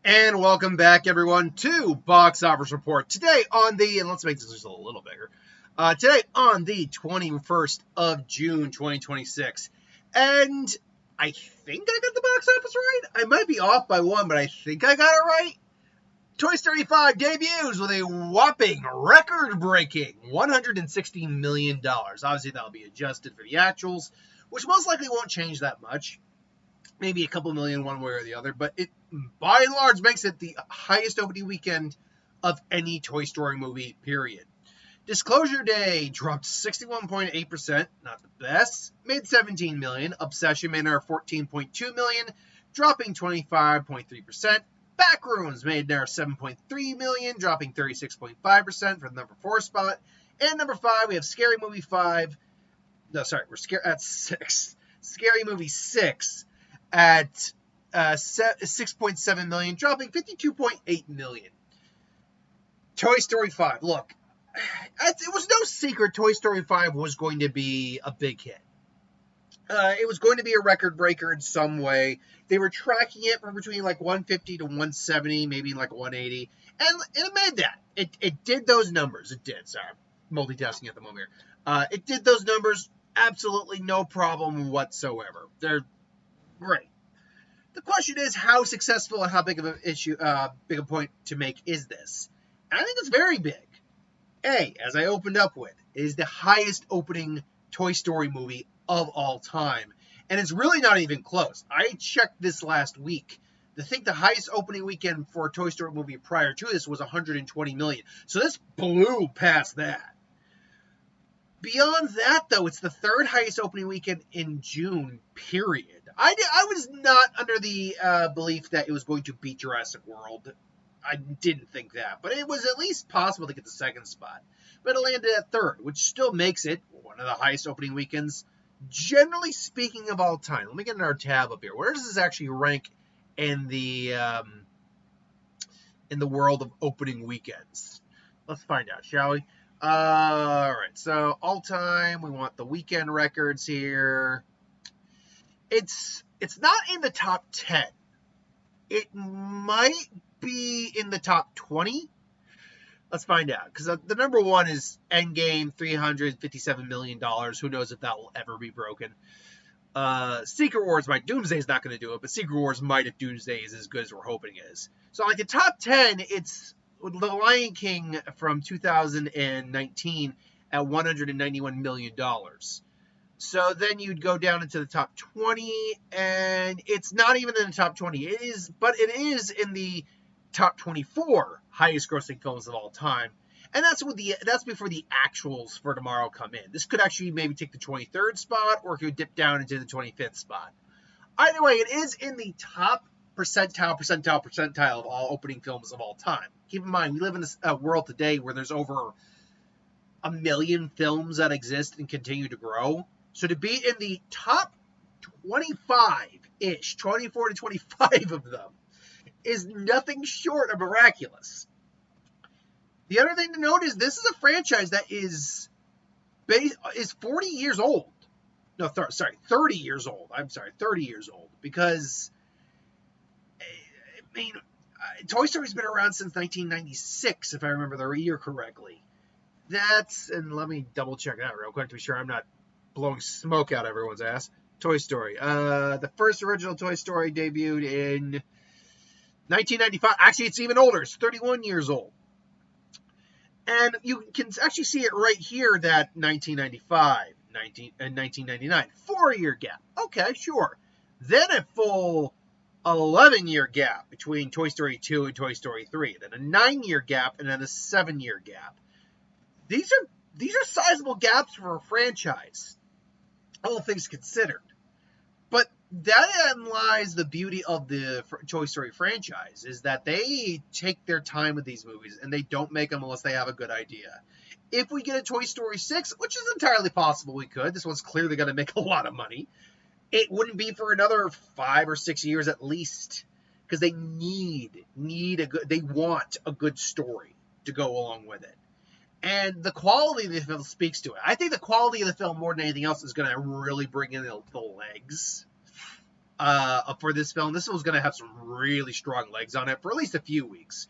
And welcome back, everyone, to Box Office Report. Today on the, and let's make this just a little bigger. Today on the 21st of June, 2026. And I think I got the box office right. I might be off by one, but I think I got it right. Toy Story 5 debuts with a whopping record-breaking $160 million. Obviously, that'll be adjusted for the actuals, which most likely won't change that much. Maybe a couple million one way or the other, but it by and large makes it the highest opening weekend of any Toy Story movie, period. Disclosure Day dropped 61.8%, not the best, made $17 million. Obsession made our $14.2 million, dropping 25.3%. Backrooms made our $7.3 million, dropping 36.5% for the number 4 spot. And number 5, we have Scary Movie 5. No, sorry, we're at 6. Scary Movie 6 at 6.7 million, dropping 52.8 million. Toy Story 5. Look, it was no secret Toy Story 5 was going to be a big hit. It was going to be a record breaker in some way. They were tracking it from between like 150 to 170, maybe like 180. And it made that. It did those numbers. It did. Sorry, I'm multitasking at the moment here. It did those numbers. Absolutely no problem whatsoever. They're great. The question is, how successful and how big of an issue, big a point to make is this? And I think it's very big. As I opened up with, is the highest opening Toy Story movie of all time. And it's really not even close. I checked this last week. I think the highest opening weekend for a Toy Story movie prior to this was $120 million. So this blew past that. Beyond that, though, it's the third highest opening weekend in June, period. I was not under the belief that it was going to beat Jurassic World. I didn't think that. But it was at least possible to get the second spot. But it landed at third, which still makes it one of the highest opening weekends, generally speaking, of all time. Let me get our tab up here. Where does this actually rank in the world of opening weekends? Let's find out, shall we? All right, so all time, we want the weekend records here. It's not in the top 10. It might be in the top 20. Let's find out, because the number one is Endgame, $357 million. Who knows if that will ever be broken. Secret Wars might. Doomsday's not going to do it, but Secret Wars might if Doomsday is as good as we're hoping it is. So like the top 10, it's The Lion King from 2019 at $191 million. So then you'd go down into the top 20, and it's not even in the top 20. It is in the top 24 highest grossing films of all time. And that's before the actuals for tomorrow come in. This could actually maybe take the 23rd spot, or it could dip down into the 25th spot. Either way, it is in the top percentile of all opening films of all time. Keep in mind, we live in this world today where there's over 1 million films that exist and continue to grow. So to be in the top 25-ish, 24 to 25 of them, is nothing short of miraculous. The other thing to note is this is a franchise that is 40 years old. No, 30 years old. 30 years old. Because, I mean, Toy Story's been around since 1996, if I remember the year correctly. And let me double check that real quick to be sure I'm not blowing smoke out everyone's ass. Toy Story. The first original Toy Story debuted in 1995. Actually, it's even older. It's 31 years old. And you can actually see it right here that 1995, and 1999. 4-year gap. Okay, sure. Then a full 11-year gap between Toy Story 2 and Toy Story 3. Then a 9-year gap, and then a 7-year gap. These are sizable gaps for a franchise, all things considered. But that lies the beauty of the Toy Story franchise, is that they take their time with these movies, and they don't make them unless they have a good idea. If we get a Toy Story 6, which is entirely possible we could, this one's clearly going to make a lot of money, it wouldn't be for another 5 or 6 years at least, because they they want a good story to go along with it. And the quality of the film speaks to it. I think the quality of the film, more than anything else, is going to really bring in the legs. for this film. This was going to have some really strong legs on it for at least a few weeks.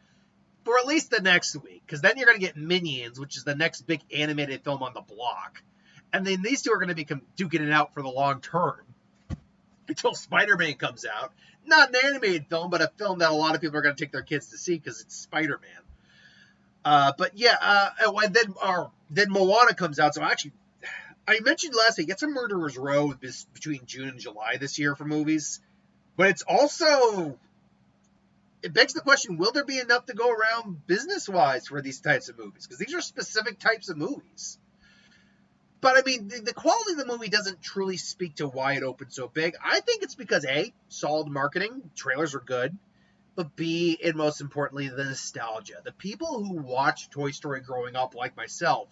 For at least the next week, because then you're going to get Minions, which is the next big animated film on the block. And then these two are going to be duking it out for the long term until Spider-Man comes out. Not an animated film, but a film that a lot of people are going to take their kids to see because it's Spider-Man. And then Moana comes out. So actually, I mentioned last week, it's a murderer's row between June and July this year for movies. But it's also, it begs the question, will there be enough to go around business-wise for these types of movies? Because these are specific types of movies. But, I mean, the quality of the movie doesn't truly speak to why it opened so big. I think it's because, A, solid marketing, trailers are good, but B, and most importantly, the nostalgia. The people who watched Toy Story growing up, like myself,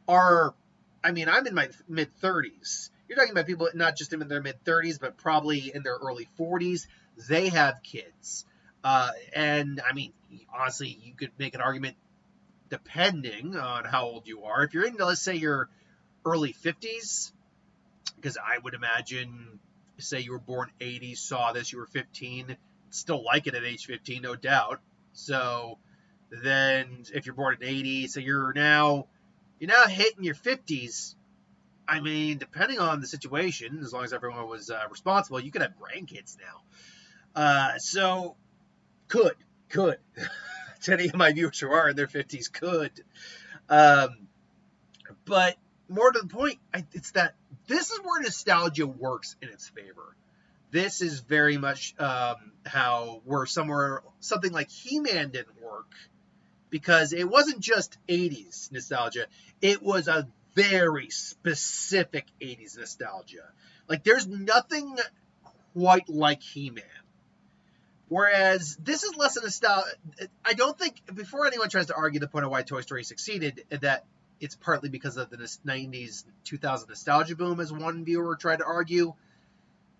are, I mean, I'm in my mid-30s. You're talking about people not just in their mid-30s, but probably in their early 40s. They have kids. And, I mean, honestly, you could make an argument depending on how old you are. If you're into, let's say, your early 50s, because I would imagine, say you were born 80s, saw this, you were 15, still like it at age 15, no doubt. So then if you're born in 80, so you're now hitting your 50s. I mean, depending on the situation, as long as everyone was responsible, you could have grandkids now. So could. To any of my viewers who are in their 50s, could. But more to the point, it's that this is where nostalgia works in its favor. This is very much where something like He-Man didn't work, because it wasn't just 80s nostalgia. It was a very specific 80s nostalgia. Like, there's nothing quite like He-Man. Whereas this is less a nostalgia. I don't think, before anyone tries to argue the point of why Toy Story succeeded, that it's partly because of the 90s, 2000 nostalgia boom, as one viewer tried to argue.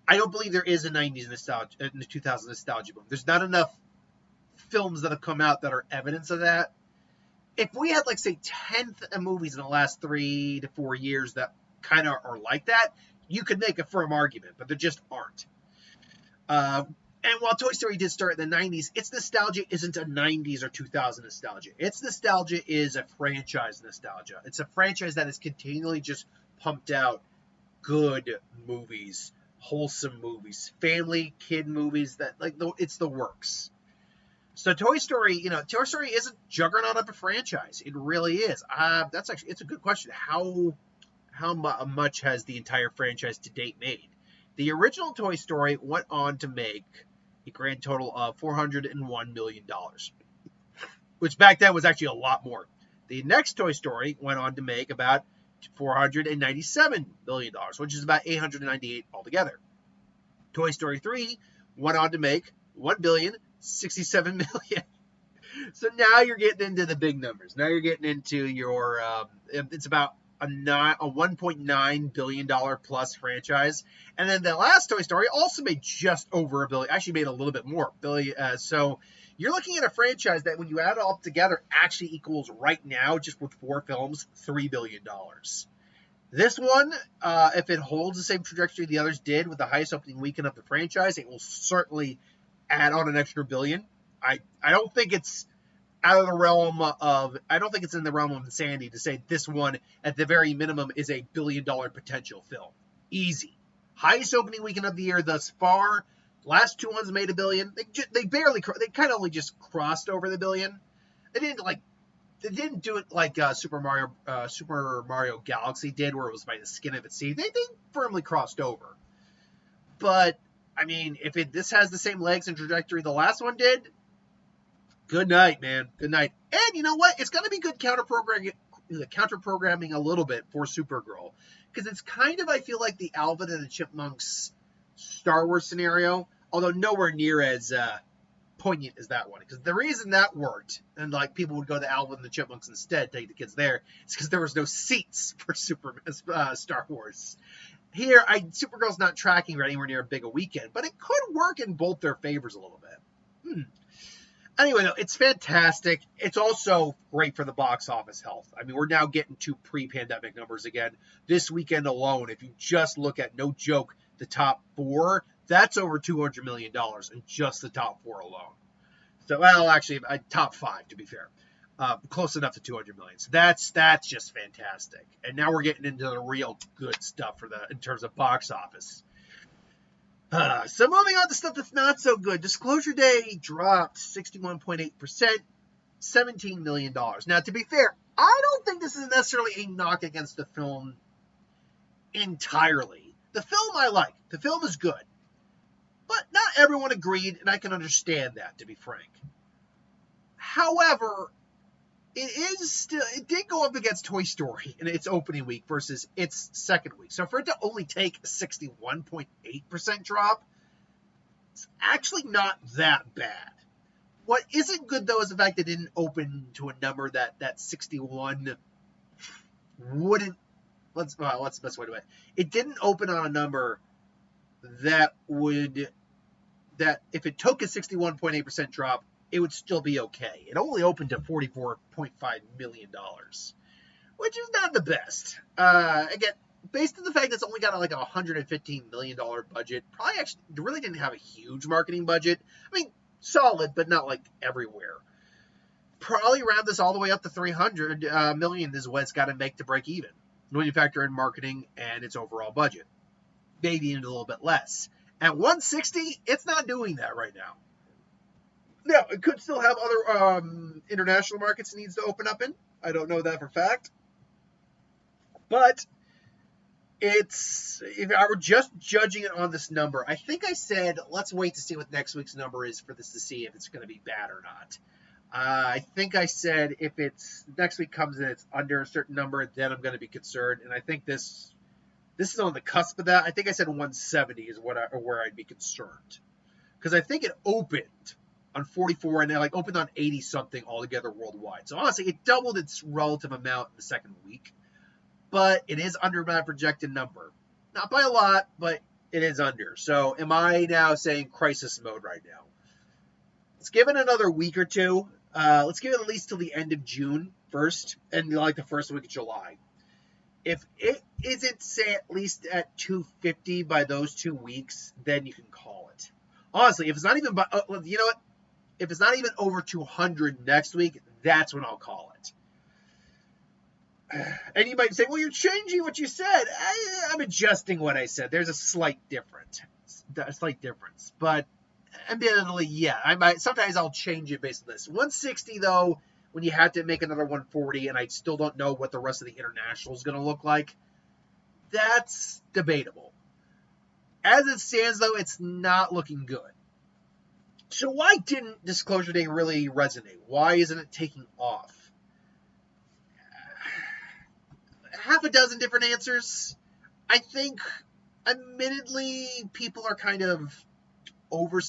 I don't believe there is a 90s nostalgia, and the 2000 nostalgia boom. There's not enough films that have come out that are evidence of that. If we had, like, say, 10 movies in the last 3 to 4 years that kind of are like that, you could make a firm argument, but there just aren't. And while Toy Story did start in the 90s, its nostalgia isn't a 90s or 2000 nostalgia. Its nostalgia is a franchise nostalgia. It's a franchise that has continually just pumped out good movies, wholesome movies, family, kid movies, that, like, it's the works. So Toy Story is a juggernaut of a franchise. It really is. It's a good question. How much has the entire franchise to date made? The original Toy Story went on to make a grand total of $401 million, which back then was actually a lot more. The next Toy Story went on to make about $497 million, which is about $898 altogether. Toy Story 3 went on to make $1,067 million. So now you're getting into the big numbers. Now you're getting into your, it's about a $1.9 billion plus franchise. And then the last Toy Story also made just over $1 billion, actually made a little bit more. So you're looking at a franchise that, when you add it all together, actually equals right now, just with 4 films, $3 billion. This one, if it holds the same trajectory the others did with the highest opening weekend of the franchise, it will certainly add on an extra $1 billion. I don't think it's out of the realm of, I don't think it's in the realm of insanity to say this one, at the very minimum, is a $1 billion potential film. Easy. Highest opening weekend of the year thus far. Last 2 ones made $1 billion. They kind of only just crossed over the $1 billion. They didn't do it like Super Mario Galaxy did, where it was by the skin of its teeth. They firmly crossed over. But, I mean, if this has the same legs and trajectory the last one did, good night, man. Good night. And you know what? It's going to be good counter-programming a little bit for Supergirl. Because it's kind of, I feel like, the Alvin and the Chipmunks Star Wars scenario, although nowhere near as poignant as that one. Because the reason that worked, and like people would go to Alvin and the Chipmunks instead, take the kids there, is because there was no seats for Star Wars. Here, Supergirl's not tracking anywhere near a big a weekend, but it could work in both their favors a little bit. Anyway, though, it's fantastic. It's also great for the box office health. I mean, we're now getting to pre-pandemic numbers again. This weekend alone, if you just look at, no joke, the top 4, That's over $200 million in just the top 4 alone. So, well, actually, top 5 to be fair, close enough to 200 million. So that's just fantastic. And now we're getting into the real good stuff in terms of box office. So moving on to stuff that's not so good. Disclosure Day dropped 61.8%, $17 million. Now, to be fair, I don't think this is necessarily a knock against the film entirely. The film I like. The film is good. But not everyone agreed, and I can understand that, to be frank. However, it did go up against Toy Story in its opening week versus its second week. So for it to only take a 61.8% drop, it's actually not that bad. What isn't good, though, is the fact that it didn't open to a number that 61 wouldn't. What's the best way to it? It didn't open on a number that if it took a 61.8% drop, it would still be okay. It only opened to $44.5 million, which is not the best. Again, based on the fact that it's only got like a $115 million budget, probably actually really didn't have a huge marketing budget. I mean, solid, but not like everywhere. Probably round this all the way up to $300 million is what it's got to make to break even when you factor in marketing and its overall budget. Maybe even a little bit less. At 160, it's not doing that right now. Now, it could still have other international markets it needs to open up in. I don't know that for a fact. But if I were just judging it on this number, I think I said, let's wait to see what next week's number is for this to see if it's going to be bad or not. I think I said if it's next week comes and it's under a certain number, then I'm going to be concerned. And I think this is on the cusp of that. I think I said 170 is where I'd be concerned. Because I think it opened on 44 and then opened on 80 something altogether worldwide. So honestly, it doubled its relative amount in the second week. But it is under my projected number. Not by a lot, but it is under. So am I now saying crisis mode right now? Let's give it another week or two. Let's give it at least till the end of June first and the first week of July. If it isn't, say, at least at 250 by those 2 weeks, then you can call it. Honestly, if it's not even you know what? If it's not even over 200 next week, that's when I'll call it. And you might say, well, you're changing what you said. I'm adjusting what I said. There's a slight difference. But admittedly, yeah, sometimes I'll change it based on this. 160, though, when you have to make another 140, and I still don't know what the rest of the international is going to look like, that's debatable. As it stands, though, it's not looking good. So why didn't Disclosure Day really resonate? Why isn't it taking off? Half a dozen different answers. I think, admittedly, people are kind of over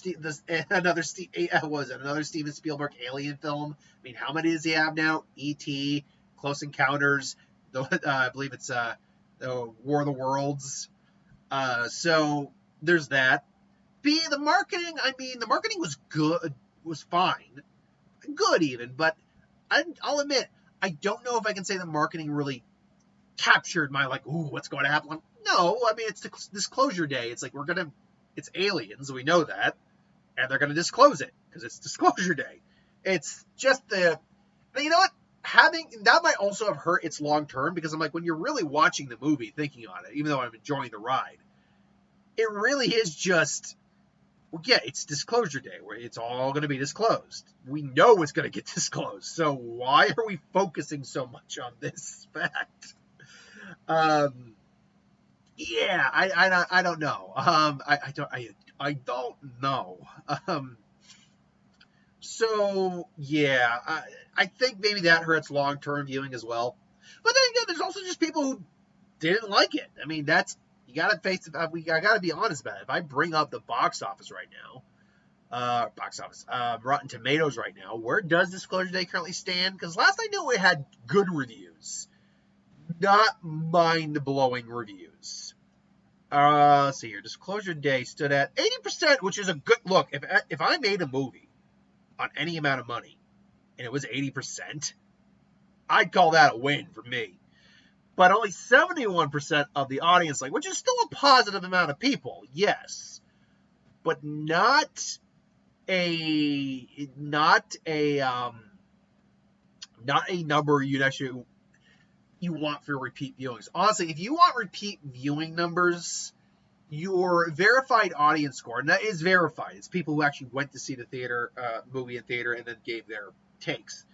another Steven Spielberg alien film. I mean, how many does he have now? E.T., Close Encounters, I believe it's the War of the Worlds. So there's that. B, the marketing. I mean, the marketing was good, was fine, good even. But I'll admit, I don't know if I can say the marketing really captured my ooh, what's going to happen? No, I mean, it's Disclosure Day. It's it's aliens, we know that, and they're going to disclose it because it's Disclosure Day. It's just you know what? That might also have hurt its long term because I'm when you're really watching the movie, thinking on it, even though I'm enjoying the ride, it really is just, it's Disclosure Day where it's all going to be disclosed. We know it's going to get disclosed. So why are we focusing so much on this fact? I don't know. I don't know. So yeah, I think maybe that hurts long-term viewing as well. But then again, there's also just people who didn't like it. I mean, you gotta face it. I gotta be honest about it. If I bring up the box office right now, Rotten Tomatoes right now, where does Disclosure Day currently stand? Because last I knew it had good reviews. Not mind-blowing reviews. Let's see here. Disclosure Day stood at 80%, which is a good look. If I made a movie on any amount of money and it was 80%, I'd call that a win for me. But only 71% of the audience, which is still a positive amount of people, yes. but not a number you want for repeat viewings. Honestly, if you want repeat viewing numbers, your verified audience score, and that is verified, it's people who actually went to see the movie in theater and then gave their takes.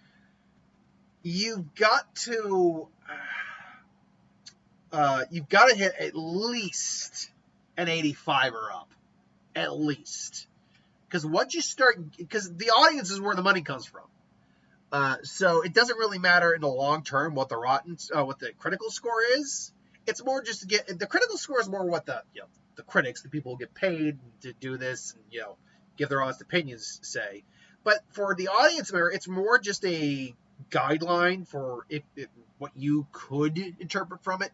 You've got to hit at least an 85 or up, at least, because the audience is where the money comes from. So it doesn't really matter in the long term what the critical score is. It's more just to get the critical score is more what the critics, the people who get paid to do this and give their honest opinions say. But for the audience member, it's more just a guideline for what you could interpret from it.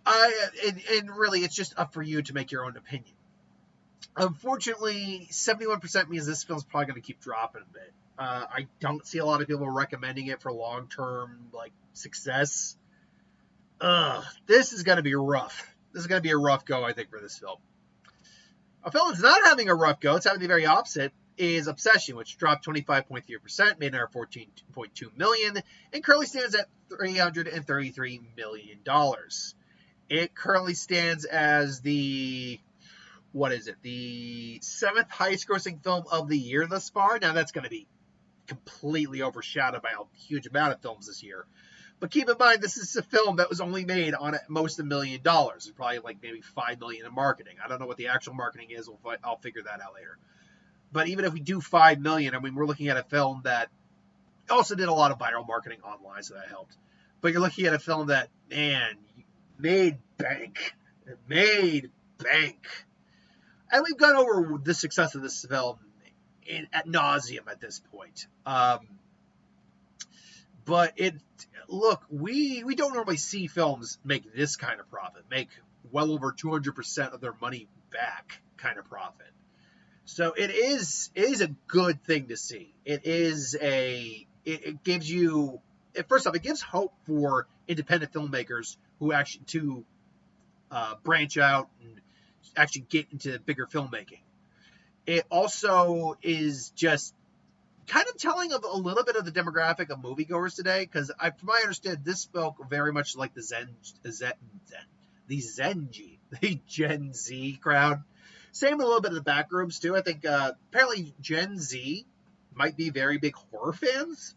And really, it's just up for you to make your own opinion. Unfortunately, 71% means this film's probably going to keep dropping a bit. I don't see a lot of people recommending it for long-term success. This is going to be rough. This is going to be a rough go, I think, for this film. A film that's not having a rough go, it's having the very opposite, is Obsession, which dropped 25.3%, made $14.2 million, and currently stands at $333 million. It currently stands as the 7th highest grossing film of the year thus far. Now, that's going to be completely overshadowed by a huge amount of films this year. But keep in mind, this is a film that was only made on at most $1 million. It's probably maybe $5 million in marketing. I don't know what the actual marketing is. I'll figure that out later. But even if we do $5 million, I mean, we're looking at a film that also did a lot of viral marketing online, so that helped. But you're looking at a film that, man, made bank. It made bank. And we've gone over the success of this film ad nauseum at this point. But we don't normally see films make this kind of profit, make well over 200% of their money back kind of profit. So it is a good thing to see. It gives you, first off, it gives hope for independent filmmakers who actually to branch out and actually get into bigger filmmaking. It also is just kind of telling of a little bit of the demographic of moviegoers today, because from what I understand, this spoke very much like the Gen Z crowd. Same with a little bit of the backrooms too. I think apparently Gen Z might be very big horror fans,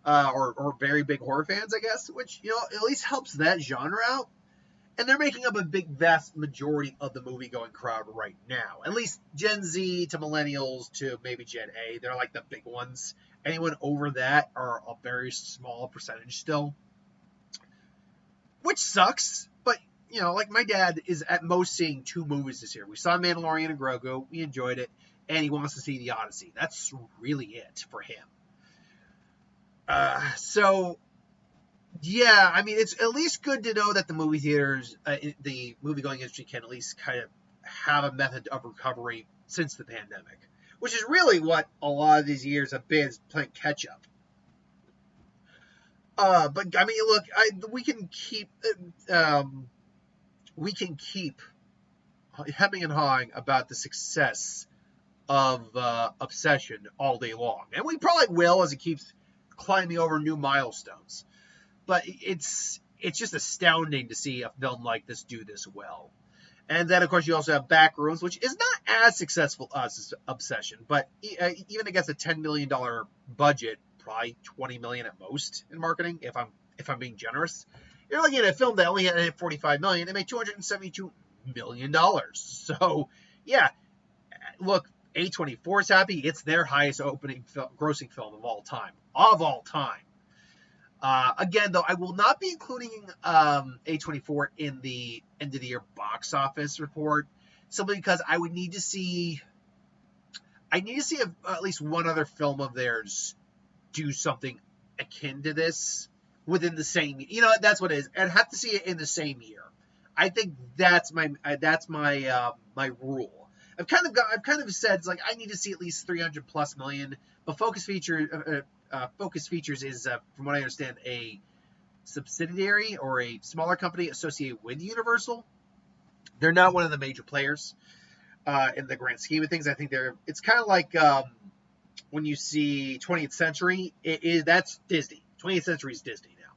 or very big horror fans, I guess, which at least helps that genre out. And they're making up a vast majority of the movie-going crowd right now. At least Gen Z to millennials to maybe Gen A. They're like the big ones. Anyone over that are a very small percentage still. Which sucks. But, my dad is at most seeing 2 movies this year. We saw Mandalorian and Grogu. We enjoyed it. And he wants to see The Odyssey. That's really it for him. Yeah, I mean, it's at least good to know that the movie theaters, the movie-going industry can at least kind of have a method of recovery since the pandemic, which is really what a lot of these years have been, is playing catch-up. But, I mean, look, we can keep hemming and hawing about the success of Obsession all day long. And we probably will as it keeps climbing over new milestones. But it's just astounding to see a film like this do this well. And then, of course, you also have Backrooms, which is not as successful as Obsession, but even against a $10 million budget, probably $20 million at most in marketing, if I'm being generous. You're looking at a film that only had $45 million. It made $272 million. So, yeah, look, A24 is happy. It's their highest grossing film of all time. Again, though, I will not be including A24 in the end of the year box office report, simply because I would need to see. I need to see at least one other film of theirs do something akin to this within the same. That's what it is. I'd have to see it in the same year. I think that's my my rule. I've kind of said I need to see at least $300+ million, but Focus Features is, from what I understand, a subsidiary or a smaller company associated with Universal. They're not one of the major players. in the grand scheme of things. I think it's kind of like when you see 20th Century, that's Disney. 20th Century is Disney now.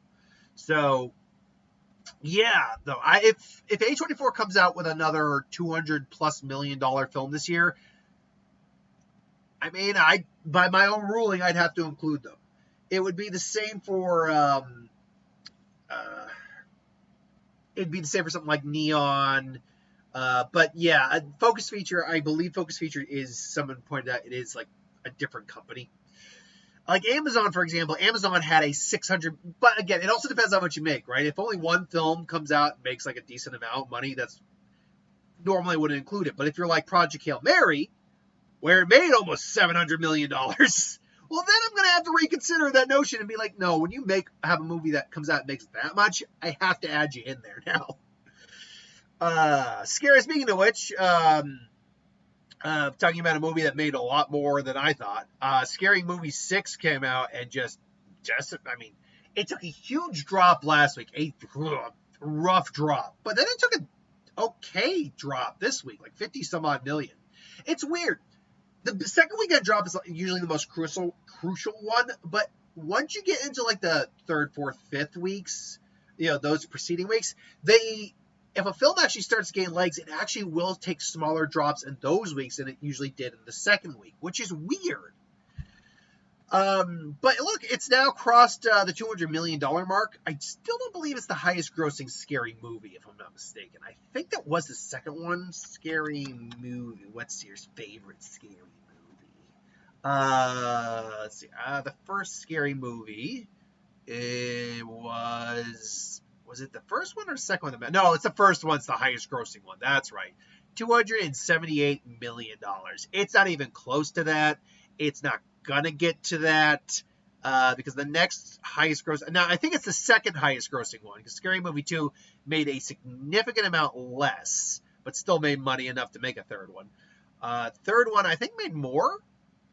So yeah, though if A24 comes out with another $200+ million film this year, I mean, by my own ruling, I'd have to include them. It would be the same for it'd be the same for something like Neon. But yeah, Focus Feature, I believe Focus Feature is, someone pointed out, it is like a different company. Like Amazon, for example, Amazon had a 600, but again, it also depends on how much you make, right? If only one film comes out and makes like a decent amount of money, that's normally wouldn't include it. But if you're like Project Hail Mary, where it made almost $700 million, well, then I'm going to have to reconsider that notion and be like, no, when you have a movie that comes out and makes that much, I have to add you in there now. Speaking of which, talking about a movie that made a lot more than I thought. Scary Movie 6 came out and just, I mean, it took a huge drop last week, a rough drop. But then it took an okay drop this week, like 50 some odd million. It's weird. The second weekend drop is usually the most crucial one, but once you get into like the third, fourth, fifth weeks, those preceding weeks, if a film actually starts to gain legs, it actually will take smaller drops in those weeks than it usually did in the second week, which is weird. But look, it's now crossed the $200 million mark. I still don't believe it's the highest grossing scary movie, if I'm not mistaken. I think that was the second one. Scary movie. What's your favorite scary movie? Let's see. The first scary movie, it was it the first one or the second one? No, it's the first one. It's the highest grossing one. That's right. $278 million. It's not even close to that. It's not gonna get to that because the next highest gross, now I think it's the second highest grossing one, because Scary Movie 2 made a significant amount less, but still made money enough to make a third one. Third one I think made more.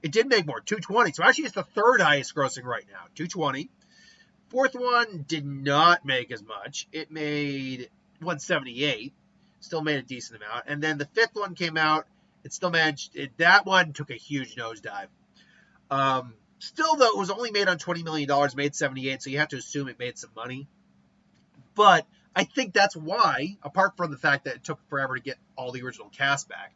It did make more, 220. So actually it's the third highest grossing right now, 220. Fourth one did not make as much. It made 178. Still made a decent amount. And then the fifth one came out. It still managed. That one took a huge nosedive. Still, though, it was only made on $20 million, made 78, so you have to assume it made some money. But I think that's why, apart from the fact that it took forever to get all the original cast back,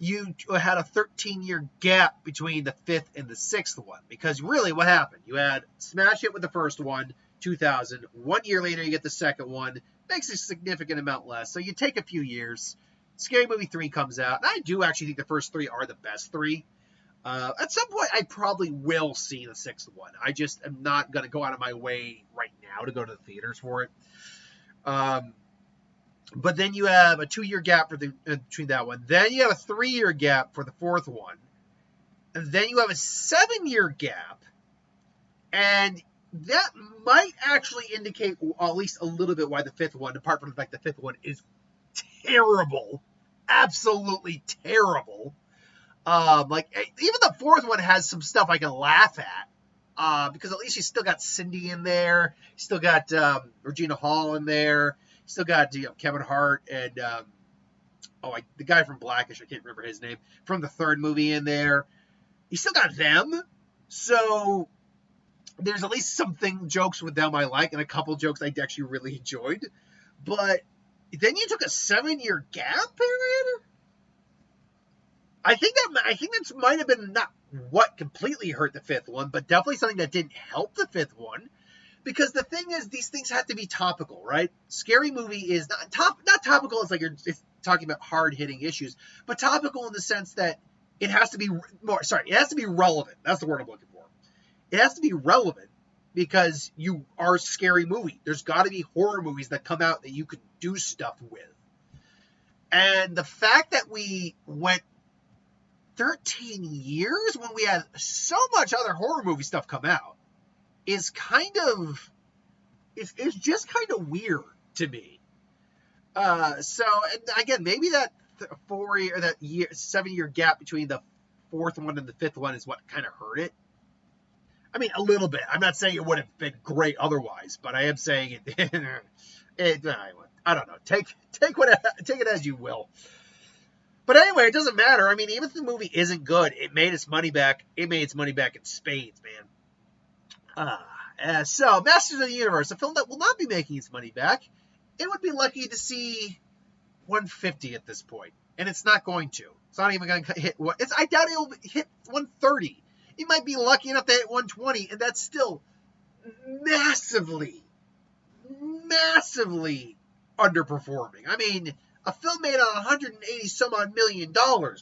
you had a 13-year gap between the fifth and the sixth one. Because really, what happened? You had smash hit with the first one, 2000. 1 year later, you get the second one. Makes a significant amount less. So you take a few years. Scary Movie 3 comes out. And I do actually think the first three are the best three. At some point, I probably will see the sixth one. I just am not going to go out of my way right now to go to the theaters for it. But then you have a 2-year gap between that one. Then you have a 3-year gap for the fourth one. And then you have a 7-year gap. And that might actually indicate at least a little bit why the fifth one, apart from the fact the fifth one is terrible. Absolutely terrible. Like, even the fourth one has some stuff I can laugh at. Because at least you still got Cindy in there. You still got Regina Hall in there. You still got Kevin Hart and the guy from Blackish, I can't remember his name, from the third movie in there. You still got them. So there's at least something, jokes with them I like, and a couple jokes I actually really enjoyed. But then you took a 7-year gap period? I think that might have been not what completely hurt the fifth one, but definitely something that didn't help the fifth one. Because the thing is, these things have to be topical, right? Scary Movie is not topical. It's like it's talking about hard-hitting issues, but topical in the sense that it has to be it has to be relevant. That's the word I'm looking for. It has to be relevant because you are a scary movie. There's got to be horror movies that come out that you could do stuff with. And the fact that we went 13 years when we had so much other horror movie stuff come out is it's just kind of weird to me. So, and again, maybe that 7-year gap between the fourth one and the fifth one is what kind of hurt it. I mean, a little bit. I'm not saying it would have been great otherwise, but I am saying I don't know. Take it as you will. But anyway, it doesn't matter. I mean, even if the movie isn't good, it made its money back. It made its money back in spades, man. So, Masters of the Universe, a film that will not be making its money back. It would be lucky to see 150 at this point, and it's not going to. It's not even going to hit. I doubt it'll hit 130. It might be lucky enough to hit 120, and that's still massively underperforming. I mean, a film made on 180 some odd $1 million,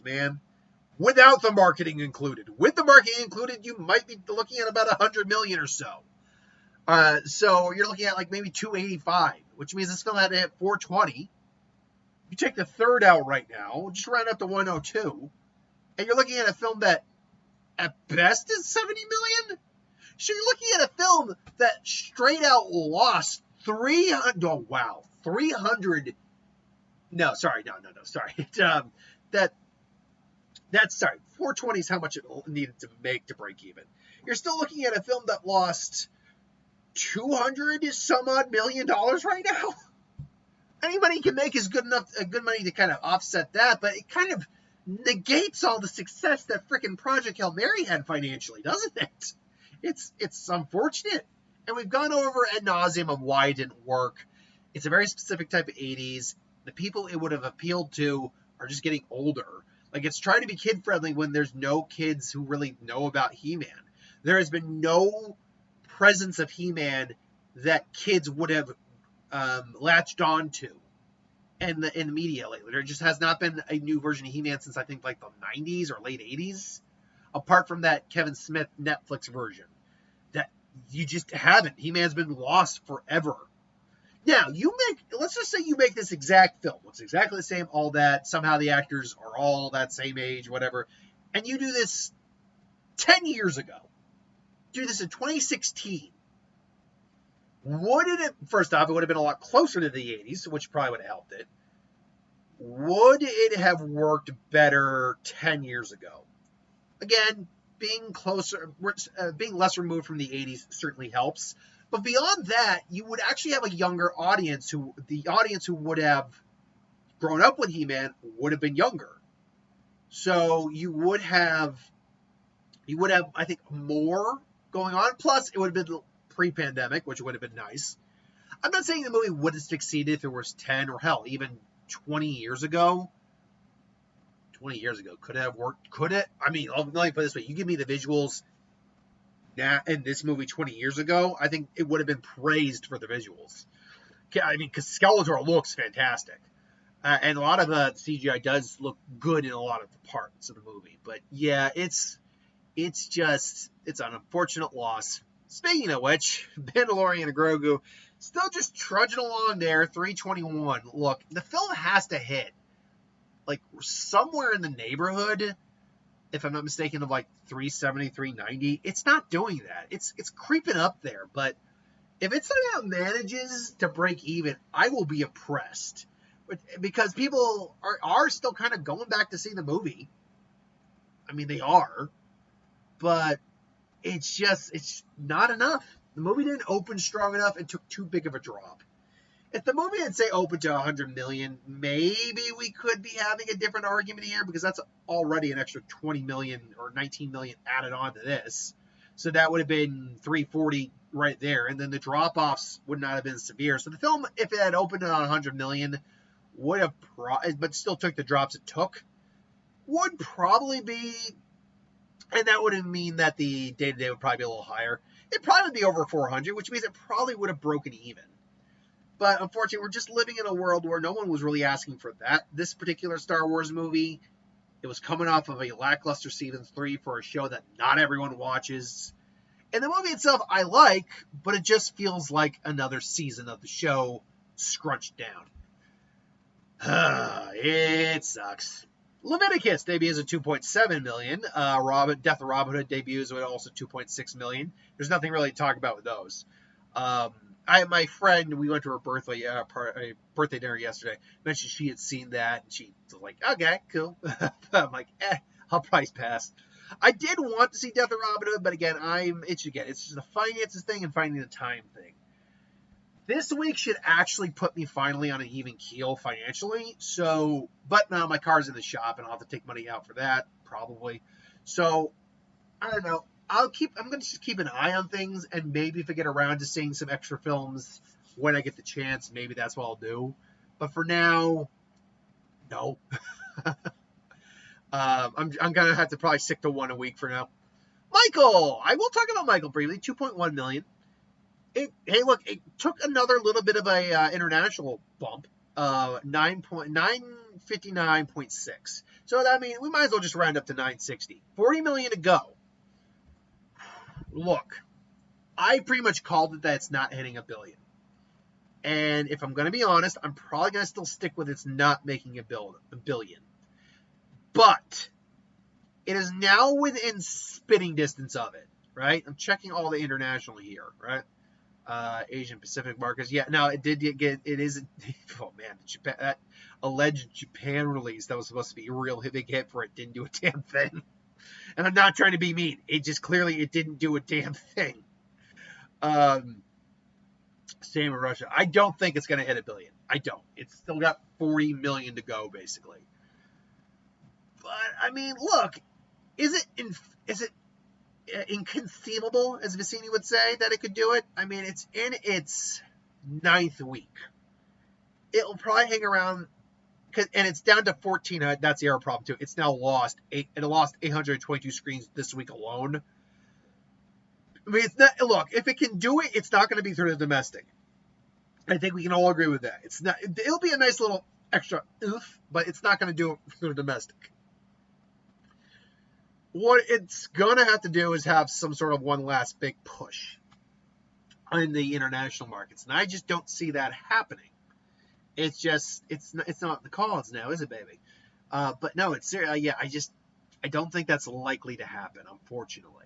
man, without the marketing included. With the marketing included, you might be looking at about 100 million or so. So you're looking at like maybe 285, which means this film had to hit 420. You take the third out right now, just round up to 102, and you're looking at a film that at best is 70 million. So you're looking at a film that straight out lost 300. Oh wow, 300. No, sorry. That's sorry. 420 is how much it needed to make to break even. You're still looking at a film that lost 200 some odd $1 million right now. Anybody can make is good money to kind of offset that, but it kind of negates all the success that frickin' Project Hail Mary had financially, doesn't it? It's unfortunate. And we've gone over ad nauseum of why it didn't work. It's a very specific type of 80s. The people it would have appealed to are just getting older. Like, it's trying to be kid-friendly when there's no kids who really know about He-Man. There has been no presence of He-Man that kids would have latched on to in the media lately. There just has not been a new version of He-Man since I think like the 90s or late 80s, apart from that Kevin Smith Netflix version. That you just haven't. He-Man's been lost forever. Now, let's just say you make this exact film. It's exactly the same, all that. Somehow the actors are all that same age, whatever. And you do this 10 years ago. Do this in 2016. First off, it would have been a lot closer to the 80s, which probably would have helped it. Would it have worked better 10 years ago? Again, being less removed from the 80s certainly helps. But beyond that, you would actually have a younger audience the audience who would have grown up with He-Man would have been younger. So you would have, I think, more going on. Plus, it would have been pre-pandemic, which would have been nice. I'm not saying the movie would have succeeded if it was 10 or hell, even 20 years ago. 20 years ago, could it have worked? Could it? I mean, let me put it this way. You give me the visuals now in this movie 20 years ago, I think it would have been praised for the visuals. I mean, because Skeletor looks fantastic. And a lot of CGI does look good in a lot of the parts of the movie. But yeah, it's an unfortunate loss. Speaking of which, Mandalorian and Grogu still just trudging along there, 321. Look, the film has to hit like somewhere in the neighborhood, if I'm not mistaken, of like 370, 390. It's not doing that. It's creeping up there. But if it somehow manages to break even, I will be impressed. Because people are still kind of going back to see the movie. I mean, they are. But it's not enough. The movie didn't open strong enough and took too big of a drop. If the movie had, say, opened to 100 million, maybe we could be having a different argument here, because that's already an extra 20 million or 19 million added on to this. So that would have been 340 right there, and then the drop-offs would not have been severe. So the film, if it had opened at 100 million, would have, but still took the drops it took, would probably be, and that would mean that the day-to-day would probably be a little higher. It'd probably be over 400, which means it probably would have broken even. But unfortunately, we're just living in a world where no one was really asking for that. This particular Star Wars movie, it was coming off of a lackluster season 3 for a show that not everyone watches. And the movie itself I like, but it just feels like another season of the show scrunched down. It sucks. Leviticus debuts at 2.7 million. Death of Robin Hood debuts at also 2.6 million. There's nothing really to talk about with those. My friend, we went to her birthday dinner yesterday, mentioned she had seen that, and she was like, okay, cool. I'm like, I'll probably pass. I did want to see Death of Robin Hood, but again, it's just a finances thing and finding the time thing. This week should actually put me finally on an even keel financially. So, but now my car's in the shop and I'll have to take money out for that probably. So, I don't know. I'm going to just keep an eye on things, and maybe if I get around to seeing some extra films when I get the chance, maybe that's what I'll do. But for now, no. I'm going to have to probably stick to one a week for now. Michael! I will talk about Michael briefly. 2.1 million. Hey, look, it took another little bit of a international bump. 959.6. So, I mean, we might as well just round up to 960. 40 million to go. Look, I pretty much called it that it's not hitting $1 billion. And if I'm going to be honest, I'm probably going to still stick with it's not making $1 billion. But it is now within spitting distance of it, right? I'm checking all the international here, right? Asian Pacific markets. Yeah, no, it did get, it is, oh man, Japan, that alleged Japan release that was supposed to be a real big hit for it didn't do a damn thing. And I'm not trying to be mean. It just clearly, it didn't do a damn thing. Same in Russia. I don't think it's going to hit $1 billion. I don't. It's still got 40 million to go, basically. But, I mean, look, is it inconceivable, as Vicini would say, that it could do it? I mean, it's in its 9th week. It'll probably hang around, and it's down to 14. That's the other problem, too. It's now lost. It lost 822 screens this week alone. I mean, it's not, look, if it can do it, it's not going to be through the domestic. I think we can all agree with that. It's not. It'll be a nice little extra oof, but it's not going to do it through the domestic. What it's going to have to do is have some sort of one last big push in the international markets, and I just don't see that happening. It's just, it's not the cards now, is it, baby? But no, it's serious. Yeah, I don't think that's likely to happen, unfortunately.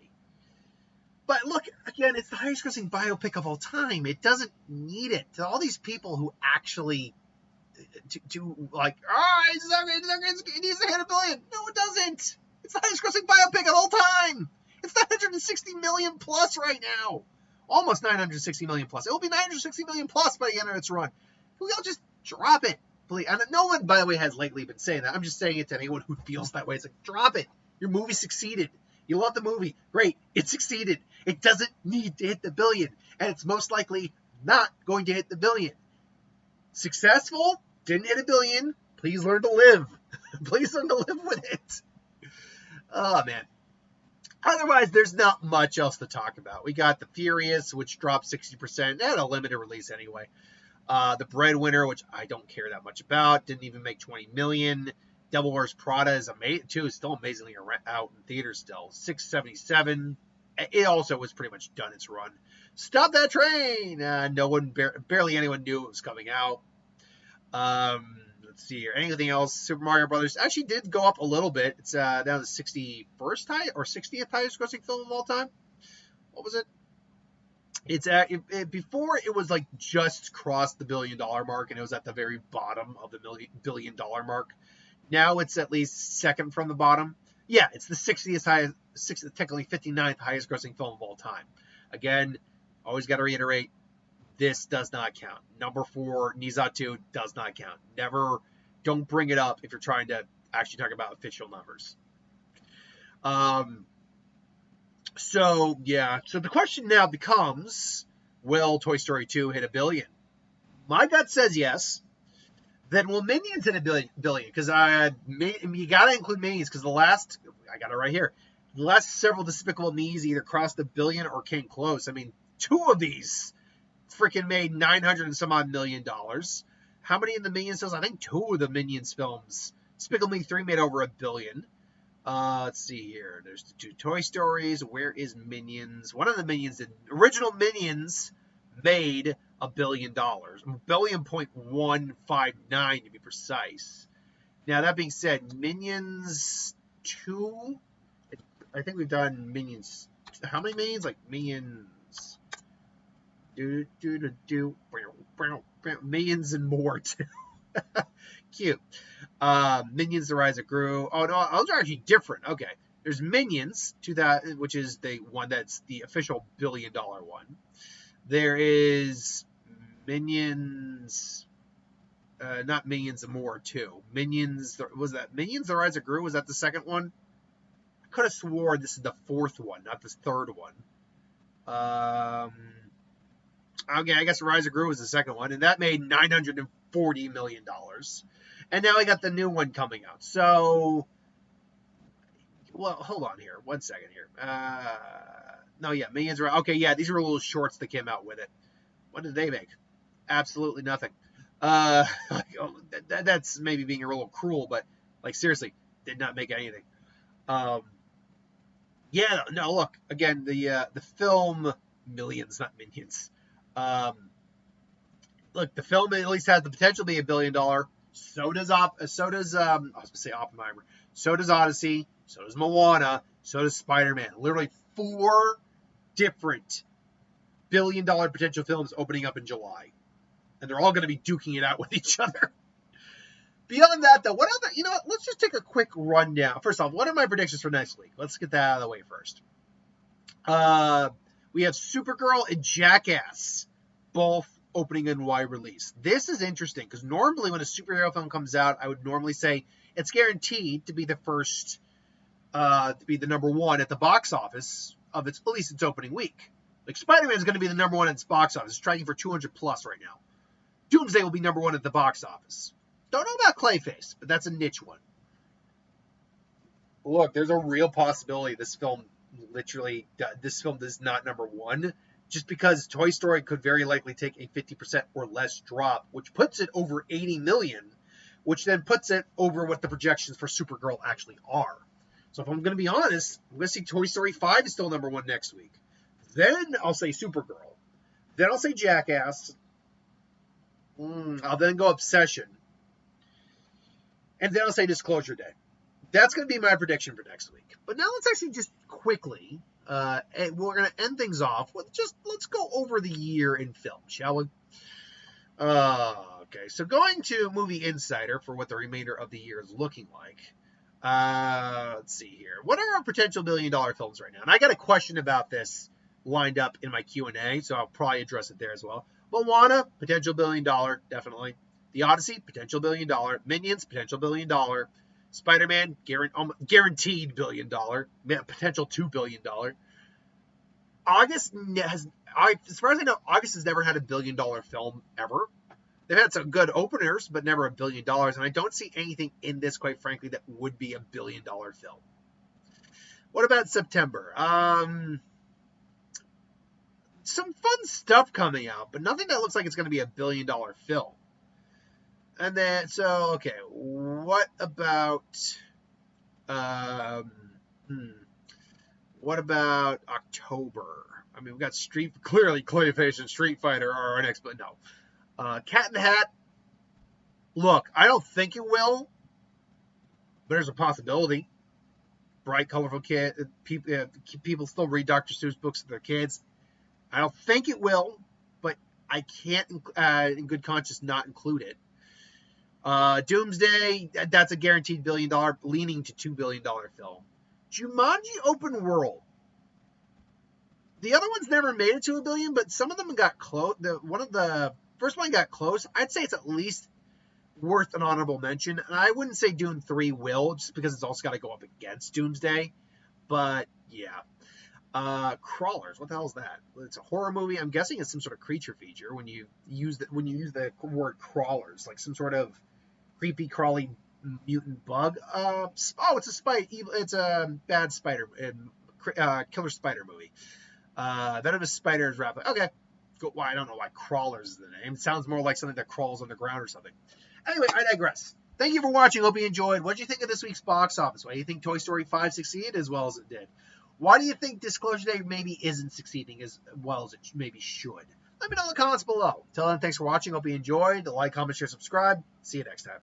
But look, again, it's the highest grossing biopic of all time. It doesn't need it. To all these people who actually like, it needs to hit $1 billion. No, it doesn't. It's the highest grossing biopic of all time. It's 960 million plus right now. Almost 960 million plus. It will be 960 million plus by the end of its run. We'll just drop it. And no one, by the way, has lately been saying that. I'm just saying it to anyone who feels that way. It's like, drop it. Your movie succeeded. You love the movie. Great. It succeeded. It doesn't need to hit $1 billion. And it's most likely not going to hit $1 billion. Successful? Didn't hit $1 billion. Please learn to live. Please learn to live with it. Oh, man. Otherwise, there's not much else to talk about. We got The Furious, which dropped 60%. They had a limited release anyway. The Breadwinner, which I don't care that much about, didn't even make 20 million. Devil Wears Prada is amazing too. It's still amazingly out in theaters still. 677. It also was pretty much done its run. Stop That Train. No one, barely anyone knew it was coming out. Let's see here. Anything else? Super Mario Brothers actually did go up a little bit. It's down to 61st high or 60th highest grossing film of all time. What was it? It's before it was like just crossed the $1 billion mark, and it was at the very bottom of the $1 billion mark. Now it's at least second from the bottom. Yeah, it's the 60th highest, technically 59th highest grossing film of all time. Again, always got to reiterate, this does not count. Number 4, Nizatu, does not count. Never, don't bring it up if you're trying to actually talk about official numbers. So, yeah. So the question now becomes, will Toy Story 2 hit $1 billion? My gut says yes. Then will Minions hit $1 billion? Because you got to include Minions, because I got it right here. The last several Despicable Me's either crossed $1 billion or came close. I mean, 2 of these freaking made $900 and some odd million. How many in the Minions films? I think 2 of the Minions films. Despicable Me 3 made over $1 billion. Let's see here. There's the 2 Toy Stories. Where is Minions? One of the Minions, the original Minions, made $1 billion. $1.159 to be precise. Now, that being said, Minions 2, I think we've done Minions. How many Minions? Like Minions. Minions and more, too. Cute. Minions: The Rise of Gru. Oh, no, those are actually different. Okay. There's Minions, which is the one that's the official $1 billion one. There is Minions, not Minions More 2. Minions, was that Minions The Rise of Gru? Was that the second one? I could have sworn this is the fourth one, not the third one. Okay, I guess Rise of Gru was the second one, and that made $940 million. And now I got the new one coming out. So, well, hold on here. 1 second here. No, yeah, Minions are, okay, yeah, these are little shorts that came out with it. What did they make? Absolutely nothing. That's maybe being a little cruel, but, like, seriously, did not make anything. Yeah, no, look, again, the film Millions, not Minions. Look, the film at least has the potential to be $1 billion. So does I was going to say Oppenheimer. So does Odyssey. So does Moana. So does Spider-Man. Literally 4 different $1 billion potential films opening up in July, and they're all going to be duking it out with each other. Beyond that, though, what other? You know what? Let's just take a quick rundown. First off, what are my predictions for next week? Let's get that out of the way first. We have Supergirl and Jackass, both opening in wide release. This is interesting because normally when a superhero film comes out, I would normally say it's guaranteed to be the first, to be the number one at the box office of its, at least its opening week. Like Spider-Man is going to be the number one at its box office. It's tracking for 200 plus right now. Doomsday will be number one at the box office. Don't know about Clayface, but that's a niche one. Look, there's a real possibility this film is not number one, just because Toy Story could very likely take a 50% or less drop, which puts it over 80 million, which then puts it over what the projections for Supergirl actually are. So if I'm going to be honest, I'm going to see Toy Story 5 is still number one next week. Then I'll say Supergirl. Then I'll say Jackass. I'll then go Obsession. And then I'll say Disclosure Day. That's going to be my prediction for next week. But now let's actually just quickly, and we're going to end things off with let's go over the year in film, shall we? Okay, so going to Movie Insider for what the remainder of the year is looking like. Let's see here. What are our potential $1 billion films right now? And I got a question about this lined up in my Q&A, so I'll probably address it there as well. Moana, potential $1 billion, definitely. The Odyssey, potential $1 billion. Minions, potential $1 billion. Spider-Man, guaranteed $1 billion. Potential $2 billion. August has, as far as I know, August has never had $1 billion film ever. They've had some good openers, but never $1 billion. And I don't see anything in this, quite frankly, that would be $1 billion film. What about September? Some fun stuff coming out, but nothing that looks like it's going to be $1 billion film. And then, so, okay, what about October? I mean, we've got clearly Clayface and Street Fighter are our next, but no. Cat in the Hat, look, I don't think it will, but there's a possibility. Bright, colorful kid, people still read Dr. Seuss books to their kids. I don't think it will, but I can't, in good conscience, not include it. Doomsday, that's a guaranteed $1 billion, leaning to $2 billion film. Jumanji Open World. The other ones never made it to $1 billion, but some of them got close. The first one got close. I'd say it's at least worth an honorable mention. And I wouldn't say Dune 3 will, just because it's also got to go up against Doomsday. But yeah. Crawlers, what the hell is that? It's a horror movie. I'm guessing it's some sort of creature feature when you use the word crawlers, like some sort of creepy crawly mutant bug. It's a spider. It's a bad spider, killer spider movie. Venomous spiders wrap. Okay, well, I don't know why crawlers is the name. It sounds more like something that crawls on the ground or something. Anyway, I digress. Thank you for watching. Hope you enjoyed. What did you think of this week's box office? Why do you think Toy Story 5 succeeded as well as it did? Why do you think Disclosure Day maybe isn't succeeding as well as it maybe should? Let me know in the comments below. Till then, thanks for watching. Hope you enjoyed. Like, comment, share, subscribe. See you next time.